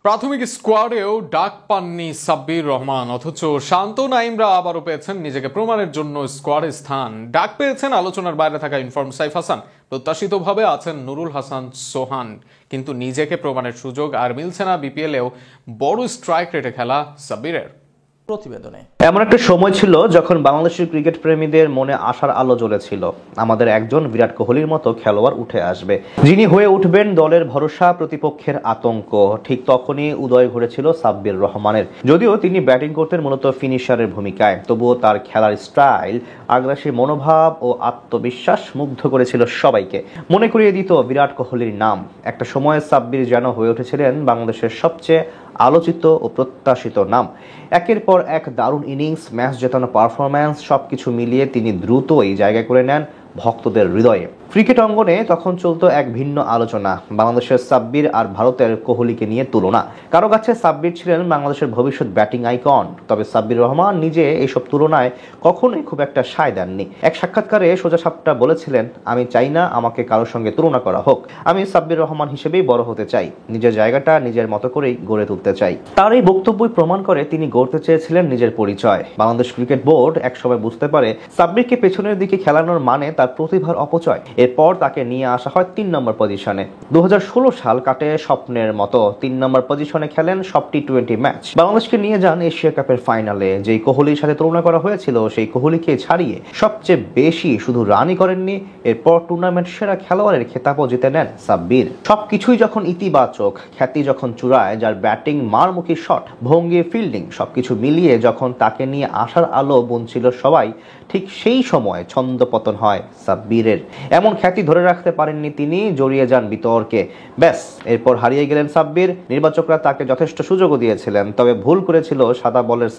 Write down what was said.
প্রাথমিক স্কোয়াডেও ডাক পাননি সাব্বির রহমান, অথচ শান্ত নাইমরা আবারও পেয়েছেন নিজেকে প্রমাণের জন্য স্কোয়াডে স্থান। ডাক পেয়েছেন আলোচনার বাইরে থাকা ইনফর্ম সাইফ হাসান, প্রত্যাশিতভাবে আছেন নুরুল হাসান সোহান, কিন্তু নিজেকে প্রমাণের সুযোগ আর মিলছে না বিপিএলেও বড় স্ট্রাইক রেটে খেলা সাব্বিরের। প্রতিবেদনে এমন একটা সময় ছিল যখন বাংলাদেশের ক্রিকেট প্রেমীদের মনে আশার আলো জ্বলেছিল, আমাদের একজন বিরাট কোহলির মতো খেলোয়াড় উঠে আসবে, যিনি হয়ে উঠবেন দলের ভরসা, প্রতিপক্ষের আতঙ্ক। ঠিক তখনই উদয় ঘটেছিল সাব্বির রহমানের। যদিও তিনি ব্যাটিং করতেন মূলত ফিনিশারের ভূমিকায়, তবুও তার খেলার স্টাইল, আগ্রাসী মনোভাব ও আত্মবিশ্বাস মুগ্ধ করেছিল সবাইকে। মনে করিয়ে দিত বিরাট কোহলির নাম। একটা সময়ে সাব্বির যেন হয়ে উঠেছিলেন বাংলাদেশের সবচেয়ে আলোচিত ও প্রত্যাশিত নাম। একের পর এক দারুণ ইনিংস, ম্যাচ জেতানো পারফরম্যান্স, সবকিছু মিলিয়ে তিনি দ্রুতই জায়গা করে নেন ভক্তদের হৃদয়ে। ক্রিকেট অঙ্গনে তখন চলতো এক ভিন্ন আলোচনা, বাংলাদেশের সাব্বির আর ভারতের কোহলিকে নিয়ে তুলনা। কারো কাছে সাব্বির ছিলেন বাংলাদেশের ভবিষ্যৎ ব্যাটিং আইকন, তবে সাব্বির রহমান নিজে এইসব তুলনায় কখনোই খুব একটা সায় দেননি। এক সাক্ষাৎকারে সোজাসাপটা বলেছিলেন, আমি চাই না আমাকে কারোর সঙ্গে তুলনা করা হোক, আমি সাব্বির রহমান হিসেবেই বড় হতে চাই, নিজের জায়গাটা নিজের মতো করেই গড়ে তুলতে চাই। তার এই বক্তব্যই প্রমাণ করে তিনি গড়তে চেয়েছিলেন নিজের পরিচয়। বাংলাদেশ ক্রিকেট বোর্ড একসময় বুঝতে পারে সাব্বিরকে পেছনের দিকে খেলানোর মানে তার প্রতিভার অপচয়। এরপর তাকে নিয়ে আসা হয় ৩ নম্বর পজিশনে। ২০১৬ সাল কাটে স্বপ্নের মতো। ৩ নম্বর পজিশনে খেলেন সব টি-20 ম্যাচ। বাংলাদেশকে নিয়ে যান এশিয়া কাপের ফাইনালে। যেই কোহলির সাথে তুলনা করা হয়েছিল, সেই কোহলিকে ছাড়িয়ে সবচেয়ে বেশি শুধু রানই করেননি, এরপর টুর্নামেন্ট সেরা খেলোয়াড়ের খেতাবও জিতে নেন সাব্বির। সবকিছুই যখন ইতিবাচক, খ্যাতি যখন চূড়ায়, যার ব্যাটিং, মারমুখী শট, ভঙ্গি, ফিল্ডিং সবকিছু মিলিয়ে যখন তাকে নিয়ে আসার আলো বুনছিল সবাই, ঠিক সেই সময় ছন্দপতন হয় সাব্বিরের। এমন খ্যাতি ধরে রাখতে পারেননি তিনি, জড়িয়ে যান বিতর্কে। ব্যাস, এরপর হারিয়ে গেলেন সাব্বির। নির্বাচকরা তাকে যথেষ্ট সুযোগও দিয়েছিলেন, তবে ভুল করেছিল সাদা বলের